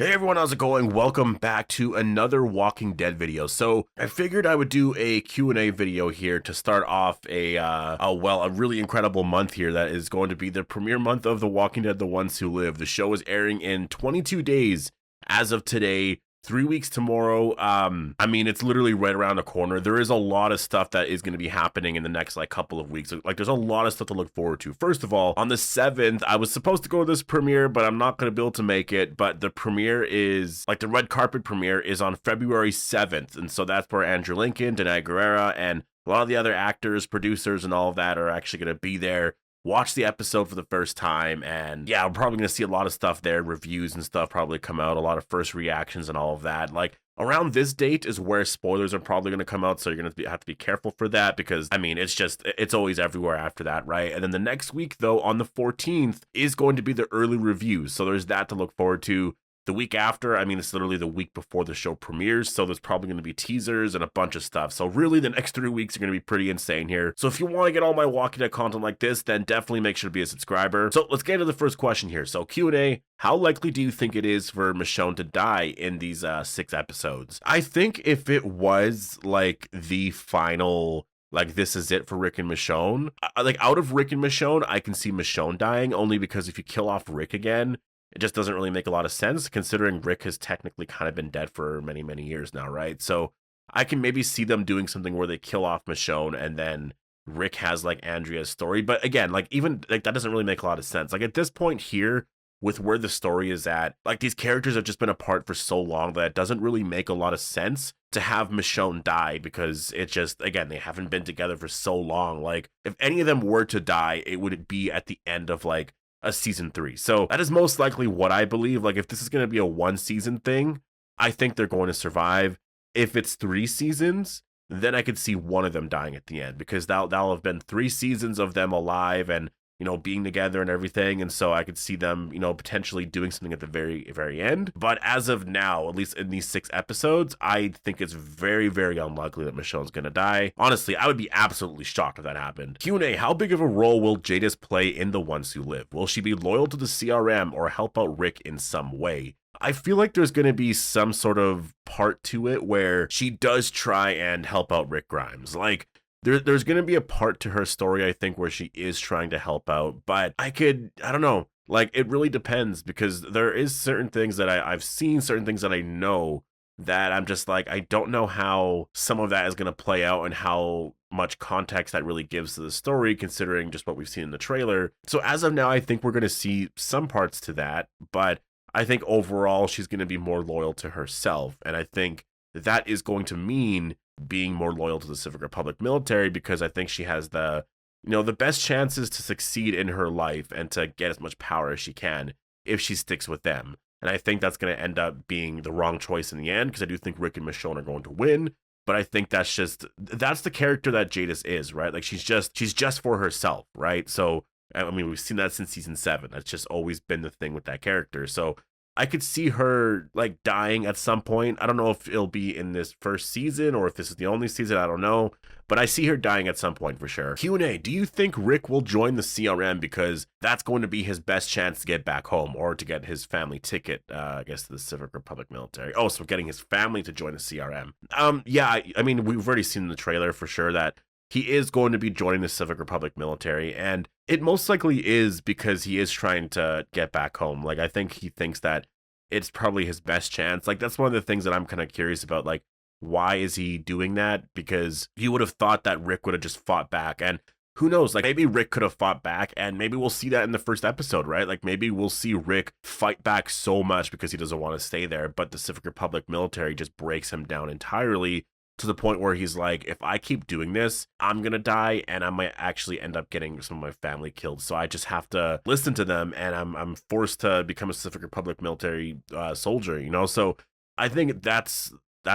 Hey everyone, how's it going? Welcome back to another Walking Dead video. So I figured I would do a Q&A video here to start off a really incredible month here that is going to be the premiere month of The Walking Dead: The Ones Who Live. The show is airing in 22 days as of today. 3 weeks tomorrow. I mean, it's literally right around the corner. There is a lot of stuff that is going to be happening in the next couple of weeks. Like there's a lot of stuff to look forward to. First of all, on the 7th, I was supposed to go to this premiere, but I'm not going to be able to make it. But the premiere is the red carpet premiere is on February 7th. And so that's where Andrew Lincoln, Denai Guerrera, and a lot of the other actors, producers, and all of that are actually going to be there. Watch the episode for the first time, and yeah, we're probably going to see a lot of stuff there, reviews and stuff probably come out, a lot of first reactions and all of that. Around this date is where spoilers are probably going to come out, so you're going to have to be careful for that because, I mean, it's always everywhere after that, right? And then the next week, though, on the 14th, is going to be the early reviews, so there's that to look forward to. The week after, I mean, it's literally the week before the show premieres, so there's probably going to be teasers and a bunch of stuff. So really, the next 3 weeks are going to be pretty insane here. So if you want to get all my Walking Dead content like this, then definitely make sure to be a subscriber. So let's get into the first question here. So Q&A, how likely do you think it is for Michonne to die in these 6 episodes? I think if it was the final... this is it for Rick and Michonne. Out of Rick and Michonne, I can see Michonne dying only because if you kill off Rick again, it just doesn't really make a lot of sense considering Rick has technically kind of been dead for many, many years now, right? So I can maybe see them doing something where they kill off Michonne and then Rick has Andrea's story. But again, that doesn't really make a lot of sense. At this point here, with where the story is at, these characters have just been apart for so long that it doesn't really make a lot of sense to have Michonne die because it just, again, they haven't been together for so long. If any of them were to die, it would be at the end of a season 3. So that is most likely what I believe. If this is going to be a 1-season thing, I think they're going to survive. If it's 3 seasons, then I could see one of them dying at the end because that'll have been 3 seasons of them alive and being together and everything. And so I could see them, potentially doing something at the very, very end. But as of now, at least in these 6 episodes, I think it's very, very unlikely that Michonne's going to die. Honestly, I would be absolutely shocked if that happened. Q&A, how big of a role will Jadis play in The Ones Who Live? Will she be loyal to the CRM or help out Rick in some way? I feel like there's going to be some sort of part to it where she does try and help out Rick Grimes. There's going to be a part to her story, I think, where she is trying to help out, but I don't know. It really depends because there is certain things that I've seen, certain things that I know that I'm just I don't know how some of that is going to play out and how much context that really gives to the story, considering just what we've seen in the trailer. So as of now, I think we're going to see some parts to that, but I think overall she's going to be more loyal to herself. And I think that is going to mean being more loyal to the Civic Republic military because I think she has the best chances to succeed in her life and to get as much power as she can if she sticks with them. And I think that's going to end up being the wrong choice in the end because I do think Rick and Michonne are going to win. But I think that's the character that Jadis is, right? She's just for herself, right? So, I mean, we've seen that since season 7. That's just always been the thing with that character. So I could see her dying at some point. I don't know if it'll be in this first season or if this is the only season. I don't know. But I see her dying at some point for sure. Q&A, do you think Rick will join the CRM because that's going to be his best chance to get back home or to get his family ticket, I guess, to the Civic Republic military? Oh, so getting his family to join the CRM. Yeah, I mean, we've already seen in the trailer for sure that he is going to be joining the Civic Republic military, and it most likely is because he is trying to get back home. I think he thinks that it's probably his best chance. That's one of the things that I'm kind of curious about. Why is he doing that? Because you would have thought that Rick would have just fought back, and who knows? Maybe Rick could have fought back, and maybe we'll see that in the first episode, right? Maybe we'll see Rick fight back so much because he doesn't want to stay there, but the Civic Republic military just breaks him down entirely, to the point where he's if I keep doing this, I'm going to die and I might actually end up getting some of my family killed. So I just have to listen to them and I'm forced to become a Pacific Republic military soldier, So I think that's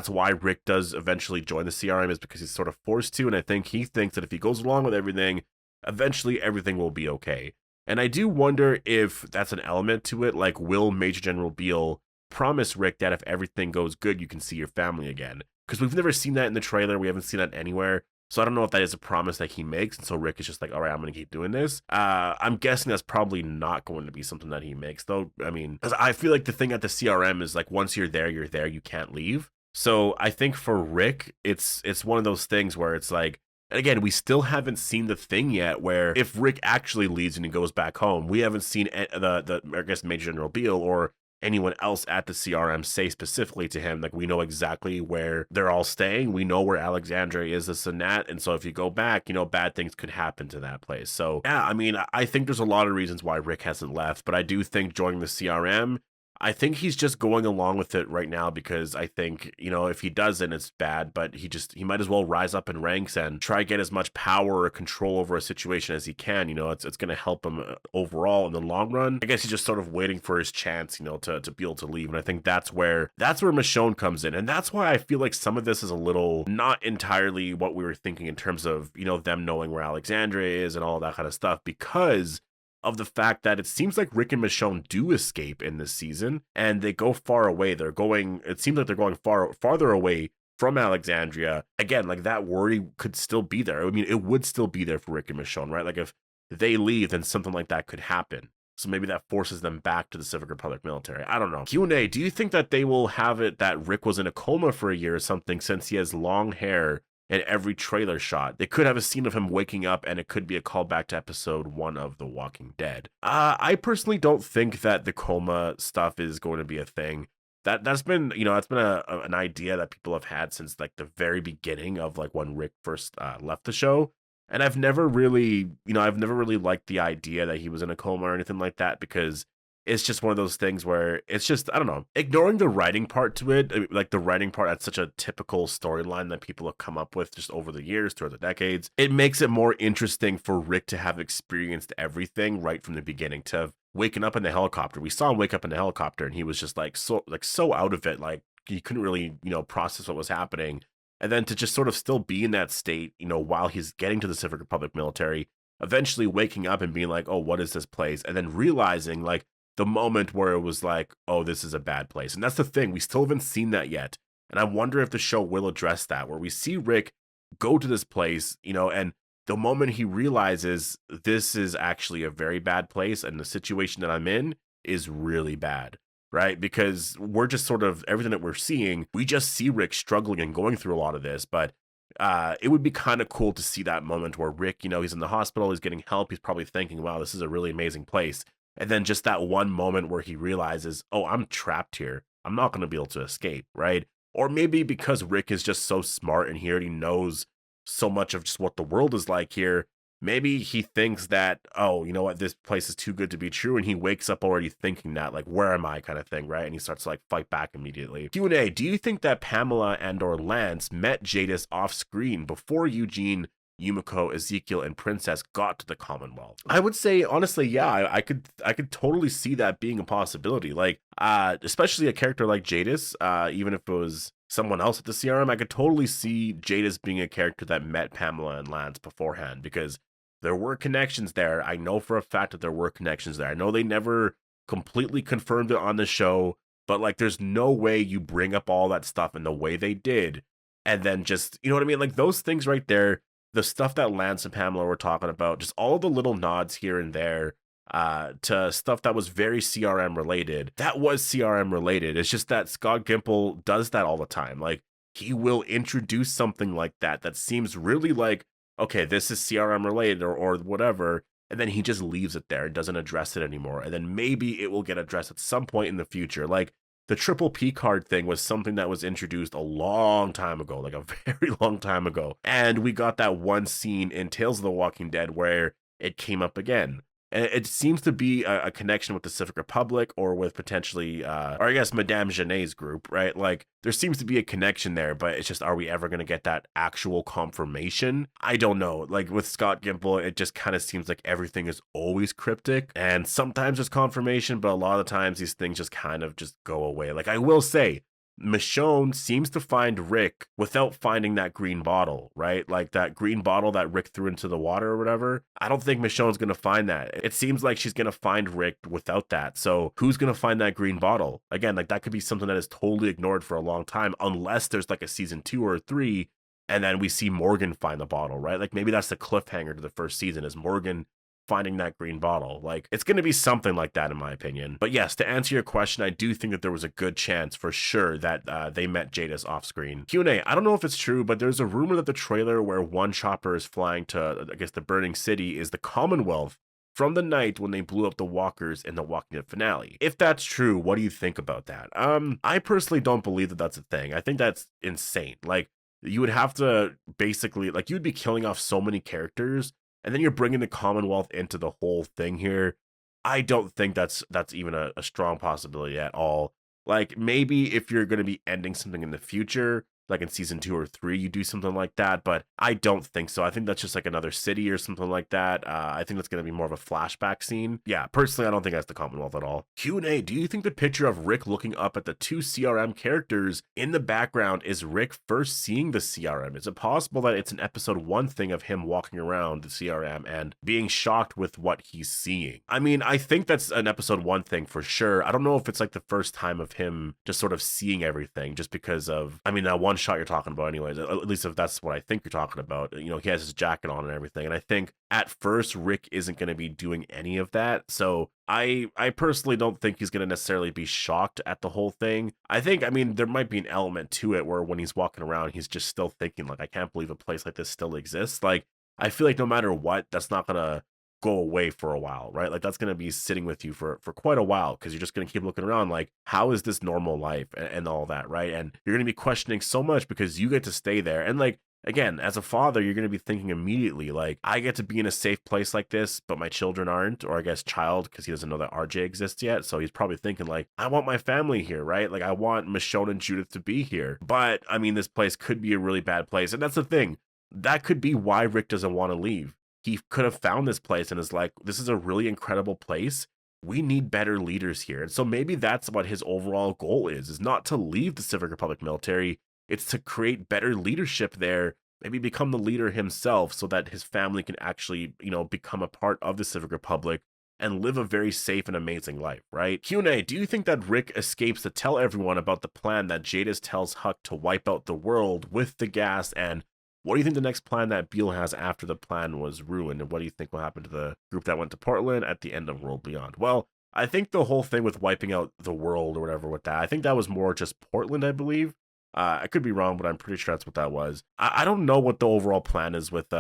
why Rick does eventually join the CRM is because he's sort of forced to. And I think he thinks that if he goes along with everything, eventually everything will be okay. And I do wonder if that's an element to it. Will Major General Beal promise Rick that if everything goes good, you can see your family again? Because we've never seen that in the trailer. We haven't seen that anywhere. So I don't know if that is a promise that he makes. And so Rick is just like, all right, I'm going to keep doing this. I'm guessing that's probably not going to be something that he makes, though. I mean, 'cause I feel like the thing at the CRM is like, once you're there, you can't leave. So I think for Rick, it's one of those things where it's like, and again, we still haven't seen the thing yet where if Rick actually leaves and he goes back home, we haven't seen the I guess Major General Beal or anyone else at the CRM say specifically to him, like, we know exactly where they're all staying. We know where Alexandria is, this and that. And so if you go back, bad things could happen to that place. So yeah, I mean, I think there's a lot of reasons why Rick hasn't left, but I do think joining the CRM, I think he's just going along with it right now because I think, if he doesn't, it's bad, but he might as well rise up in ranks and try get as much power or control over a situation as he can. It's going to help him overall in the long run. I guess he's just sort of waiting for his chance, to be able to leave. And I think that's where Michonne comes in. And that's why I feel like some of this is a little not entirely what we were thinking in terms of, them knowing where Alexandria is and all that kind of stuff, because of the fact that it seems like Rick and Michonne do escape in this season and they go far away. It seems like they're going farther away from Alexandria. Again, like that worry could still be there. I mean, it would still be there for Rick and Michonne, right? Like if they leave, then something like that could happen. So maybe that forces them back to the Civic Republic military. I don't know. Q&A, do you think that they will have it that Rick was in a coma for a year or something since he has long hair in every trailer shot? They could have a scene of him waking up and it could be a callback to episode 1 of The Walking Dead. I personally don't think that the coma stuff is going to be a thing. That's been, that's been an idea that people have had since like the very beginning of like when Rick first left the show. And I've never really liked the idea that he was in a coma or anything like that, because it's just one of those things where it's just, I don't know, ignoring the writing part to it, like the writing part, that's such a typical storyline that people have come up with just over the years, throughout the decades. It makes it more interesting for Rick to have experienced everything right from the beginning, to have waken up in the helicopter. We saw him wake up in the helicopter and he was just so out of it, like he couldn't really, process what was happening. And then to just sort of still be in that state, while he's getting to the Civic Republic military, eventually waking up and being like, oh, what is this place? And then realizing like the moment where it was like, oh, this is a bad place. And that's the thing. We still haven't seen that yet. And I wonder if the show will address that, where we see Rick go to this place, and the moment he realizes this is actually a very bad place and the situation that I'm in is really bad. Right? Because we're just sort of, everything that we're seeing, we just see Rick struggling and going through a lot of this. But it would be kind of cool to see that moment where Rick, he's in the hospital, he's getting help, he's probably thinking, wow, this is a really amazing place. And then just that one moment where he realizes, oh, I'm trapped here. I'm not going to be able to escape, right? Or maybe because Rick is just so smart and he already knows so much of just what the world is like here, maybe he thinks that, oh, you know what, this place is too good to be true, and he wakes up already thinking that, like, where am I kind of thing, right? And he starts to, like, fight back immediately. Q&A, do you think that Pamela and or Lance met Jadis off screen before Eugene, Yumiko, Ezekiel, and Princess got to the Commonwealth? I would say, honestly, yeah, I could totally see that being a possibility. Like, especially a character like Jadis, even if it was someone else at the CRM, I could totally see Jadis being a character that met Pamela and Lance beforehand, because there were connections there. I know for a fact that there were connections there. I know they never completely confirmed it on the show, but like there's no way you bring up all that stuff in the way they did and then just, you know what I mean? Like those things right there, the stuff that Lance and Pamela were talking about, just all the little nods here and there to stuff that was very CRM related. That was CRM related. It's just that Scott Gimple does that all the time. Like he will introduce something like that seems really like, okay, this is CRM related or whatever, and then he just leaves it there and doesn't address it anymore. And then maybe it will get addressed at some point in the future. Like the triple P card thing was something that was introduced a long time ago, like a very long time ago. And we got that one scene in Tales of the Walking Dead where it came up again. And it seems to be a connection with the Civic Republic or with potentially, or I guess Madame Genet's group, right? Like there seems to be a connection there, but it's just, are we ever going to get that actual confirmation? I don't know. Like with Scott Gimple, it just kind of seems like everything is always cryptic, and sometimes there's confirmation, but a lot of the times these things just kind of just go away. Like I will say, Michonne seems to find Rick without finding that green bottle, right? Like that green bottle that Rick threw into the water or whatever. I don't think Michonne's going to find that. It seems like she's going to find Rick without that. So who's going to find that green bottle? Again, like that could be something that is totally ignored for a long time, unless there's like a season 2 or 3 and then we see Morgan find the bottle, right? Like maybe that's the cliffhanger to the first season, is Morgan finding that green bottle. Like, it's going to be something like that in my opinion. But yes, to answer your question, I do think that there was a good chance for sure that they met Jadis off screen. Q&A, I don't know if it's true, but there's a rumor that the trailer where one chopper is flying to, I guess, the burning city is the Commonwealth from the night when they blew up the walkers in the Walking Dead finale. If that's true, what do you think about that? I personally don't believe that that's a thing. I think that's insane. Like, you would have to basically, like, you'd be killing off so many characters, and then you're bringing the Commonwealth into the whole thing here. I don't think that's even a strong possibility at all. Like, maybe if you're going to be ending something in the future, like in season 2 or 3, you do something like that, but I don't think so. I think that's just like another city or something like that. I think that's going to be more of a flashback scene. Yeah, personally, I don't think that's the Commonwealth at all. Q&A, do you think the picture of Rick looking up at the 2 CRM characters in the background is Rick first seeing the CRM? Is it possible that it's an episode 1 thing of him walking around the CRM and being shocked with what he's seeing? I mean, I think that's an episode 1 thing for sure. I don't know if it's like the first time of him just sort of seeing everything, just because of, I mean, that one shot you're talking about anyways, at least if that's what I think you're talking about. You know, he has his jacket on and everything, and I think at first Rick isn't going to be doing any of that, so I personally don't think he's going to necessarily be shocked at the whole thing. I think, I mean, there might be an element to it where when he's walking around, he's just still thinking, like, I can't believe a place like this still exists. Like, I feel like no matter what, that's not going to go away for a while, right? Like, that's going to be sitting with you for quite a while, because you're just going to keep looking around like, how is this normal life and all that, right? And you're going to be questioning so much because you get to stay there. And like, again, as a father, you're going to be thinking immediately, like, I get to be in a safe place like this, but my children aren't, or I guess child, because he doesn't know that RJ exists yet. So he's probably thinking like, I want my family here, right? Like, I want Michonne and Judith to be here. But I mean, this place could be a really bad place. And that's the thing. That could be why Rick doesn't want to leave. He could have found this place and is like, this is a really incredible place. We need better leaders here. And so maybe that's what his overall goal is not to leave the Civic Republic military. It's to create better leadership there, maybe become the leader himself so that his family can actually, you know, become a part of the Civic Republic and live a very safe and amazing life, right? Q&A, do you think that Rick escapes to tell everyone about the plan that Jadis tells Huck to wipe out the world with the gas? And what do you think the next plan that Beal has after the plan was ruined? And what do you think will happen to the group that went to Portland at the end of World Beyond? Well, I think the whole thing with wiping out the world or whatever with that, I think that was more just Portland, I believe. I could be wrong, but I'm pretty sure that's what that was. I don't know what the overall plan is with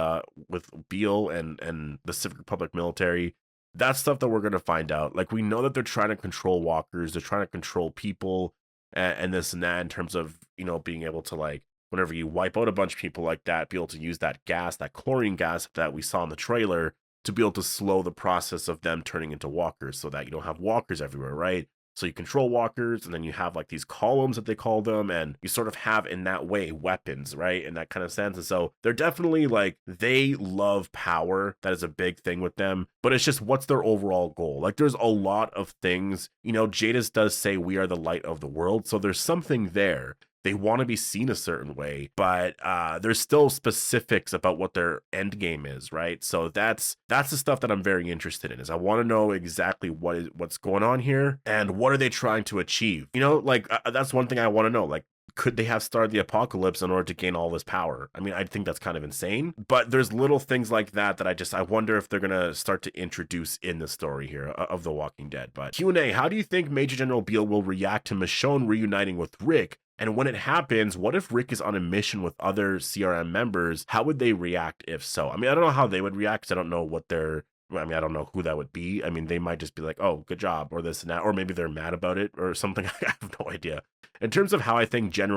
Beal and the Civic Republic military. That's stuff that we're going to find out. Like, we know that they're trying to control walkers. They're trying to control people and this and that in terms of, you know, being able to, like, whenever you wipe out a bunch of people like that, be able to use that gas, that chlorine gas that we saw in the trailer, to be able to slow the process of them turning into walkers so that you don't have walkers everywhere, right? So you control walkers, and then you have like these columns that they call them, and you sort of have in that way weapons, right? In that kind of sense. And so they're definitely like, they love power. That is a big thing with them, but it's just, what's their overall goal? Like, there's a lot of things, you know, Jadis does say we are the light of the world. So there's something there. They want to be seen a certain way, but there's still specifics about what their end game is, right? So that's the stuff that I'm very interested in. Is I want to know exactly what's going on here and what are they trying to achieve. You know, like that's one thing I want to know. Like, could they have started the apocalypse in order to gain all this power? I mean, I think that's kind of insane, but there's little things like that I wonder if they're going to start to introduce in the story here of The Walking Dead. But Q&A, how do you think Major General Beal will react to Michonne reuniting with Rick? And when it happens, what if Rick is on a mission with other CRM members? How would they react if so? I mean, I don't know how they would react because I don't know I don't know who that would be. I mean, they might just be like, oh, good job, or this and that, or maybe they're mad about it or something. I have no idea. In terms of how I think Major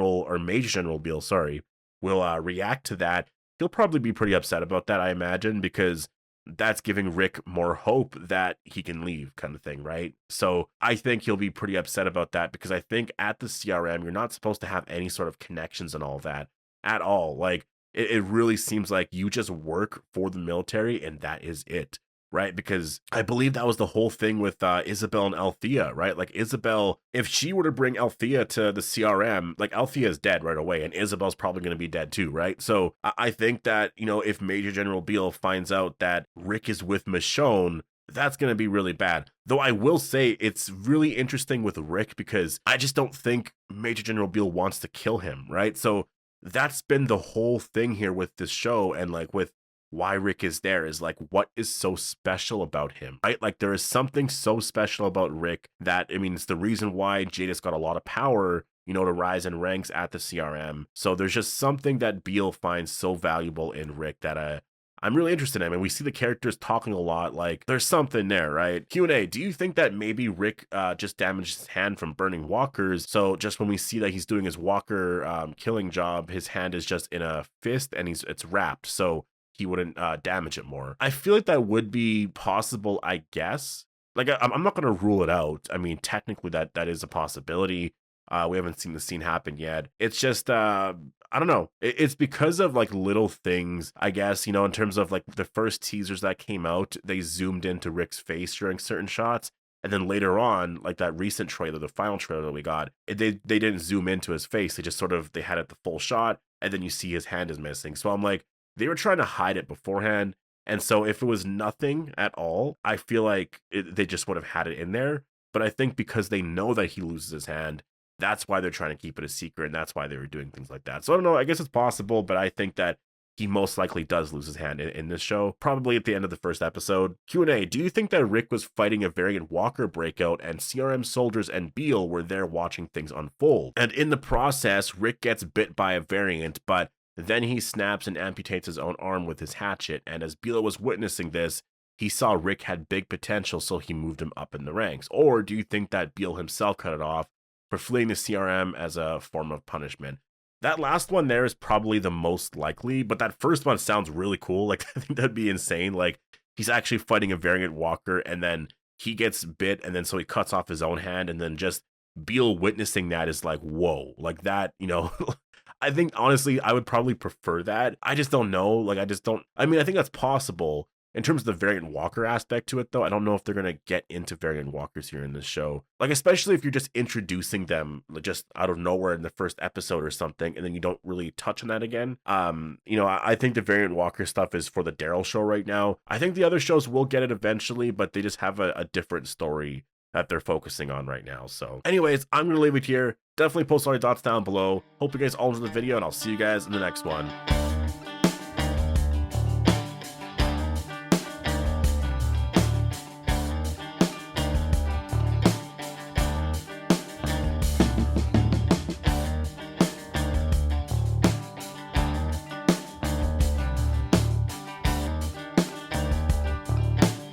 General Beal, will react to that, he'll probably be pretty upset about that, I imagine, because that's giving Rick more hope that he can leave, kind of thing, right? So I think he'll be pretty upset about that, because I think at the CRM, you're not supposed to have any sort of connections and all that at all. Like, it really seems like you just work for the military and that is it, right? Because I believe that was the whole thing with Isabel and Althea, right? Like, Isabel, if she were to bring Althea to the CRM, like, Althea is dead right away, and Isabel's probably going to be dead too, right? So I think that, you know, if Major General Beal finds out that Rick is with Michonne, that's going to be really bad. Though I will say it's really interesting with Rick, because I just don't think Major General Beal wants to kill him, right? So that's been the whole thing here with this show, and like with why Rick is there is like, what is so special about him, right? Like there is something so special about Rick that, I mean, it's the reason why Jadis got a lot of power, you know, to rise in ranks at the CRM. So there's just something that Beal finds so valuable in Rick that I'm really interested in. I mean, we see the characters talking a lot, like there's something there, right? Q&A, do you think that maybe Rick just damaged his hand from burning walkers? So just when we see that he's doing his walker killing job, his hand is just in a fist and it's wrapped, so he wouldn't damage it more. I feel like that would be possible, I guess. Like, I'm not going to rule it out. I mean, technically that is a possibility. We haven't seen the scene happen yet. It's just, I don't know. It's because of like little things, I guess, you know, in terms of like the first teasers that came out, they zoomed into Rick's face during certain shots. And then later on, like that recent trailer, the final trailer that we got, they didn't zoom into his face. They just sort of, they had it the full shot. And then you see his hand is missing. So I'm like, they were trying to hide it beforehand. And so if it was nothing at all, I feel like they just would have had it in there. But I think because they know that he loses his hand, that's why they're trying to keep it a secret. And that's why they were doing things like that. So I don't know. I guess it's possible, but I think that he most likely does lose his hand in this show, probably at the end of the first episode. Q&A, do you think that Rick was fighting a variant walker breakout and CRM soldiers and Beal were there watching things unfold? And in the process, Rick gets bit by a variant, but then he snaps and amputates his own arm with his hatchet, and as Beal was witnessing this, he saw Rick had big potential, so he moved him up in the ranks. Or do you think that Beal himself cut it off for fleeing the CRM as a form of punishment? That last one there is probably the most likely, but that first one sounds really cool. Like, I think that'd be insane. Like, he's actually fighting a variant walker, and then he gets bit, and then so he cuts off his own hand, and then just Beal witnessing that is like, whoa, like that, you know. I think honestly, I would probably prefer that. I just don't know. Like, I mean, I think that's possible in terms of the variant walker aspect to it, though. I don't know if they're going to get into variant walkers here in this show. Like, especially if you're just introducing them like, just out of nowhere in the first episode or something, and then you don't really touch on that again. You know, I think the variant walker stuff is for the Daryl show right now. I think the other shows will get it eventually, but they just have a different story that they're focusing on right now. So anyways, I'm going to leave it here. Definitely post all your thoughts down below. Hope you guys all enjoyed the video, and I'll see you guys in the next one.